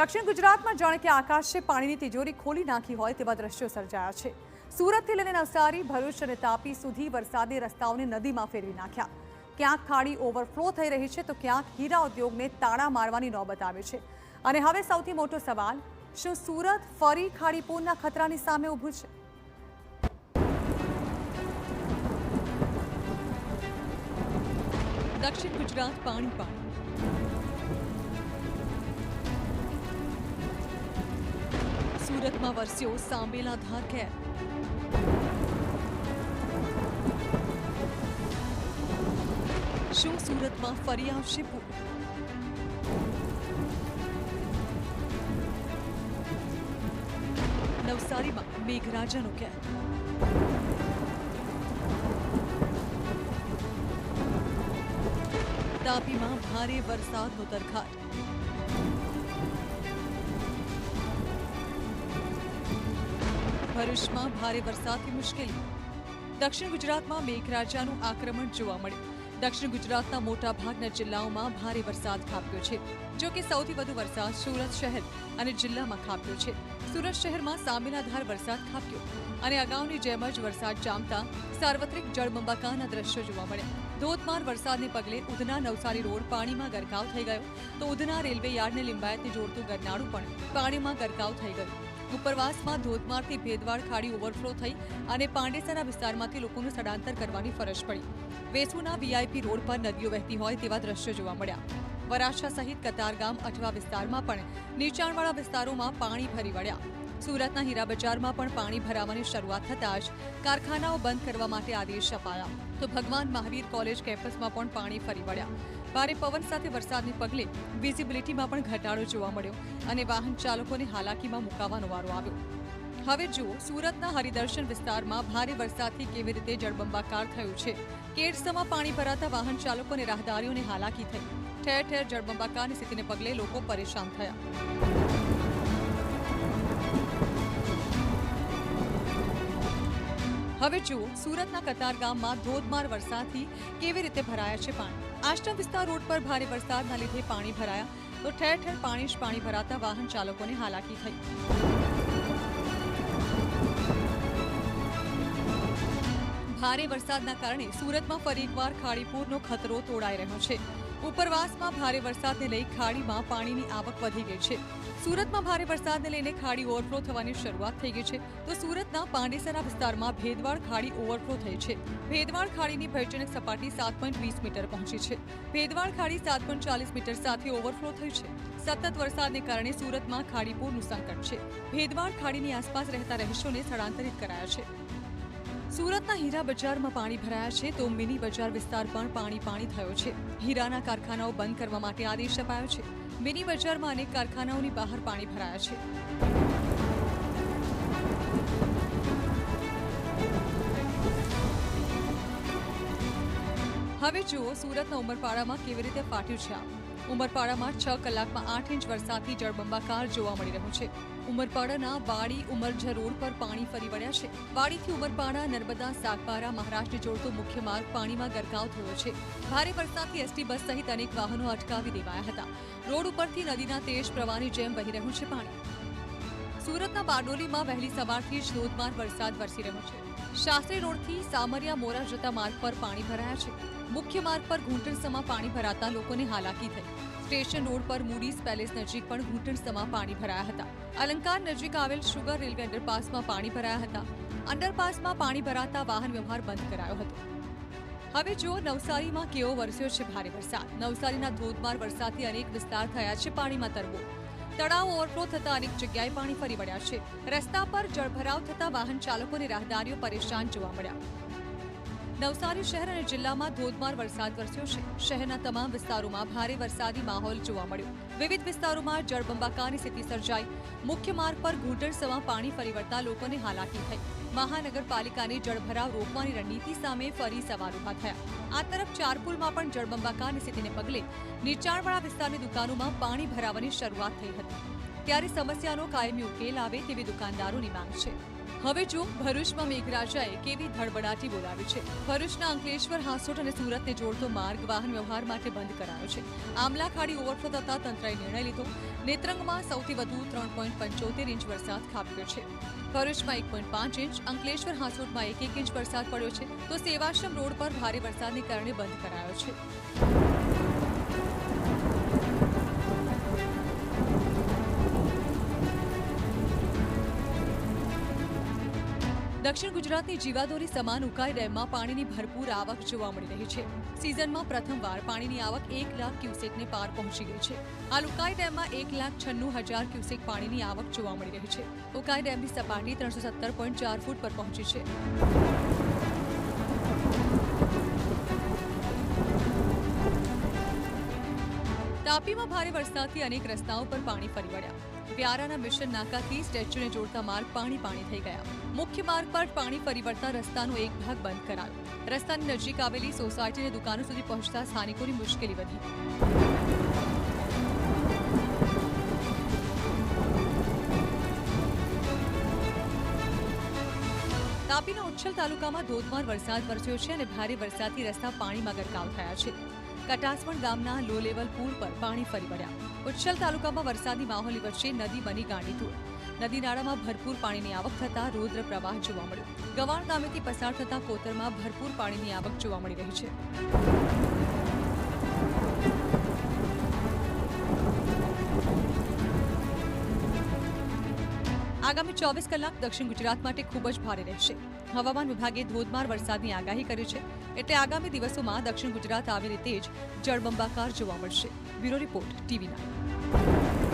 દક્ષિણ ગુજરાતમાં જાણે કે આકાશે પાણીની તિજોરી ખોલી નાખી હોય તેવા દ્રશ્યો સર્જાયા છે। સુરતથી લઈને નવસારી, ભરૂચ અને તાપી સુધી વરસાદે રસ્તાઓને નદીમાં ફેરવી નાખ્યા। ક્યાંક ખાડી ઓવરફ્લો થઈ રહી છે તો ક્યાંક હીરા ઉદ્યોગને તાળા મારવાની નોબત આવે છે। અને હવે સૌથી મોટો સવાલ, શું સુરત ફરી ખાડીપૂરના ખતરાની સામે ઊભું છે? દક્ષિણ ગુજરાત પાણી પાણી। સુરતમાં વરસ્યો સાંબેલા ધાર કેર। શું સુરતમાં ફરી આવશે પૂર? નવસારીમાં મેઘરાજાનો કેર। તાપીમાં ભારે વરસાદનો તરખાટ। ભરૂચમાં ભારે વરસાદથી મુશ્કેલી। દક્ષિણ ગુજરાતમાં મેઘરાજાનું આક્રમણ જોવા મળ્યું। દક્ષિણ ગુજરાતના મોટા ભાગના જિલ્લાઓમાં ભારે વરસાદ ખાબક્યો છે। જો કે સૌથી વધુ વરસાદ સુરત શહેર અને જિલ્લામાં ખાબક્યો છે। સુરત શહેરમાં સાંબેલાધાર વરસાદ ખાબક્યો અને અગાઉની જેમ જ વરસાદ જામતા સાર્વત્રિક જળબંબાકારના દ્રશ્યો જોવા મળ્યા। ધોધમાર વરસાદને પગલે ઉધના નવસારી રોડ પાણીમાં ગરકાવ થઈ ગયો તો ઉધના રેલવે યાર્ડને લિંબાયતને જોડતું ગરનાળું પણ પાણીમાં ગરકાવ થઈ ગયું। ઉપરવાસમાં ધોધમારથી ભેદવાડ ખાડી ઓવરફ્લો થઈ અને પાંડેસરા વિસ્તારમાંથી લોકોનું સ્થળાંતર કરવાની ફરજ પડી। વેસુના વીઆઈપી રોડ પર નદીઓ વહેતી હોય તેવા દ્રશ્યો જોવા મળ્યા। વરાછા સહિત કતારગામ અઠવા વિસ્તારમાં પણ નીચાણવાળા વિસ્તારોમાં પાણી ફરી વળ્યા। સુરતના હીરા બજારમાં પણ પાણી ભરાવાની શરૂઆત થતાં જ કારખાનાઓ બંધ કરવા માટે આદેશ અપાયા તો ભગવાન મહાવીર કોલેજ કેમ્પસમાં પણ પાણી ફરી વળ્યા। ભારે પવન સાથે વરસાદને પગલે વિઝિબિલિટીમાં પણ ઘટાડો જોવા મળ્યો અને વાહન ચાલકોને હાલાકીમાં મુકાવાનો વારો આવ્યો। હવે જુઓ સુરતના હરિદર્શન વિસ્તારમાં ભારે વરસાદથી કેવી રીતે જળબંબાકાર થયું છે। કેડસમાં પાણી ભરાતા વાહન ચાલકો અને રાહદારીઓને હાલાકી થઈ। ઠેર ઠેર જળબંબાકારની સ્થિતિને પગલે લોકો પરેશાન થયા। હવે જુઓ સુરતના કતારગામમાં ધોધમાર વરસાદથી કેવી રીતે ભરાયા છે પાણી। આશ્રમ વિસ્તાર રોડ પર ભારે વરસાદના લીધે પાણી ભરાયા તો ઠેર ઠેર પાણી ભરાતા વાહન ચાલકોને હાલાકી થઈ। ભારે વરસાદના કારણે સુરતમાં ફરી એકવાર ખાડીપૂરનો ખતરો તોડાઈ રહ્યો છે। ઉપરવાસમાં ભારે વરસાદને લઈ ખાડીમાં પાણીની આવક વધી ગઈ છે। સુરતમાં ભારે વરસાદને લઈને ખાડી ઓવરફ્લો થવાની શરૂઆત થઈ ગઈ છે તો સુરતના પાંડેસરા વિસ્તારમાં ભેદવાડ ખાડી ઓવરફ્લો થઈ છે। ભેદવાડ ખાડીની ભયજનક સપાટી 7.20 મીટર પહોંચી છે। ભેદવાડ ખાડી 7.40 મીટર સાથે ઓવરફ્લો થઈ છે। સતત વરસાદને કારણે સુરતમાં ખાડીપૂરનું સંકટ છે। ભેદવાડ ખાડીની આસપાસ રહેતા રહીશોને સ્થળાંતરિત કરાયા છે। સુરતના હીરા બજારમાં પાણી ભરાયા છે તો મિની બજાર વિસ્તાર પણ પાણી થયો છે। હીરાના કારખાનાઓ બંધ કરવા માટે આદેશ અપાયો છે। મિની બજારમાં અનેક કારખાનાઓની બહાર પાણી ભરાયા છે। હવે જુઓ સુરતના ઉમરપાડામાં કેવી રીતે ફાટ્યું છે આગ। ઉમરપાડામાં 6 કલાકમાં 8 ઇંચ વરસાદથી જળબંબાકાર જોવા મળી રહ્યો છે। ઉમરપાડાના વાડી ઉમરઝર રોડ પર પાણી ફરી વળ્યા છે। વાડીથી ઉમરપાડા નર્મદા સાગબારા મહારાષ્ટ્રને જોડતો મુખ્ય માર્ગ પાણીમાં ગરકાવ થયો છે। ભારે વરસાદથી એસટી બસ સહિત અનેક વાહનો અટકાવી દેવાયા હતા। રોડ ઉપરથી નદીના તેજ પ્રવાહની જેમ વહી રહ્યું છે પાણી। સુરતના બારડોલીમાં વહેલી સવારથી જ ધોધમાર વરસાદ વરસી રહ્યો છે। શાસ્ત્રી રોડથી સામરિયા મોરા જતા માર્ગ પર પાણી ભરાયા છે। મુખ્ય માર્ગ પર ઘૂંટણસમાં પાણી ભરાતા લોકોને હાલાકી થઈ। સ્ટેશન રોડ પર મૂડીઝ પેલેસ નજીક પણ ઘૂંટણસમાં પાણી ભરાયા હતા। અલંકાર નજીક આવેલ શુગર રેલવે અંડરપાસમાં પાણી ભરાયા હતા। અંડરપાસમાં પાણી ભરાતા વાહન વ્યવહાર બંધ કરાયો હતો। હવે જુઓ નવસારીમાં કેવો વરસ્યો છે ભારે વરસાદ। નવસારીના ધોધમાર વરસાદથી અનેક વિસ્તાર થયા છે પાણીમાં તરબોળ। તળાવ ઓવરફ્લો થતા અનેક જગ્યાએ પાણી ફરી વળ્યા છે। રસ્તા પર જળભરાવ થતા વાહન ચાલકો અને રાહદારીઓ પરેશાન જોવા મળ્યા। નવસારી શહેર અને જિલ્લામાં ધોધમાર વરસાદ વરસ્યો છે। શહેરના તમામ વિસ્તારોમાં ભારે વરસાદી માહોલ જોવા મળ્યો। વિવિધ વિસ્તારોમાં જળબંબાકારની સ્થિતિ સર્જાઈ। મુખ્ય માર્ગ પર ઘૂંટણસમાં પાણી ફરી વળતા લોકોને હાલાકી થઈ। મહાનગરપાલિકાની જળભરાવ રોકવાની રણનીતિ સામે ફરી સવાલ ઉભા થયા। આ તરફ ચારપુલમાં પણ જળબંબાકારની સ્થિતિને પગલે નીચાણવાળા વિસ્તારની દુકાનોમાં પાણી ભરાવાની શરૂઆત થઈ હતી। ત્યારે સમસ્યાનો કાયમી ઉકેલ આવે તેવી દુકાનદારોની માંગ છે। હવે જો ભરૂચમાં મેઘરાજાએ કેવી ધડબડાટી બોલાવી છે। ભરૂચના અંકલેશ્વર, હાંસોટ અને સુરતને જોડતો માર્ગ વાહન વ્યવહાર માટે બંધ કરાયો છે। આમલા ખાડી ઓવરફ્લો થતા તંત્રએ નિર્ણય લીધો। નેત્રંગમાં સૌથી વધુ 3.75 ઇંચ વરસાદ ખાબક્યો છે। ભરૂચમાં 1.5 ઇંચ, અંકલેશ્વર, હાંસોટમાં 1 ઇંચ વરસાદ પડ્યો છે, તો સેવાશ્રમ રોડ પર ભારે વરસાદને કારણે બંધ કરાયો છે। દક્ષિણ ગુજરાતની જીવાદોરી સમાન ઉકાઈ ડેમમાં પાણીની ભરપૂર આવક જોવા મળી રહી છે। સિઝનમાં પ્રથમવાર પાણીની આવક 1 લાખ ક્યુસેકને પાર પહોંચી ગઈ છે। હાલ ઉકાઈ ડેમમાં 1,96,000 ક્યુસેક પાણીની આવક જોવા મળી રહી છે। ઉકાઈ ડેમની સપાટી 317.4 ફૂટ પર પહોંચી છે। તાપીમાં ભારે વરસાદથી અનેક રસ્તાઓ પર પાણી ફરી વળ્યા। વ્યારાના મિશન નાકાથી સ્ટેચ્યુને જોડતા માર્ગ પાણી થઈ ગયા। મુખ્ય માર્ગ પર પાણી ફરી વળતા રસ્તાનો એક ભાગ બંધ કરાયો। રસ્તાની નજીક આવેલી સોસાયટી અને દુકાનો સુધી પહોંચતા સ્થાનિકોની મુશ્કેલી વધી। તાપીના ઉચ્છલ તાલુકામાં ધોધમાર વરસાદ વરસ્યો છે અને ભારે વરસાદથી રસ્તા પાણીમાં ગરકાવ થયા છે। કટાસવણ ગામના લો લેવલ પુલ પર પાણી ફરી વળ્યા। ઉચ્છલ તાલુકામાં વરસાદની માહોલી વચ્ચે નદી બની ગાંડીતુર। નદી નાળામાં ભરપૂર પાણીની આવક થતા રૌદ્ર પ્રવાહ જોવા મળ્યો। ગવાણ ગામેથી પસાર થતા કોતરમાં ભરપૂર પાણીની આવક જોવા મળી રહી છે। આગામી 24 કલાક દક્ષિણ ગુજરાત માટે ખૂબ જ ભારે રહેશે। હવામાન વિભાગે ધોધમાર વરસાદની આગાહી કરી છે, એટલે આગામી દિવસોમાં દક્ષિણ ગુજરાત આવી રીતે જ જળબંબાકાર જોવા મળશે। Bureau report, TV9।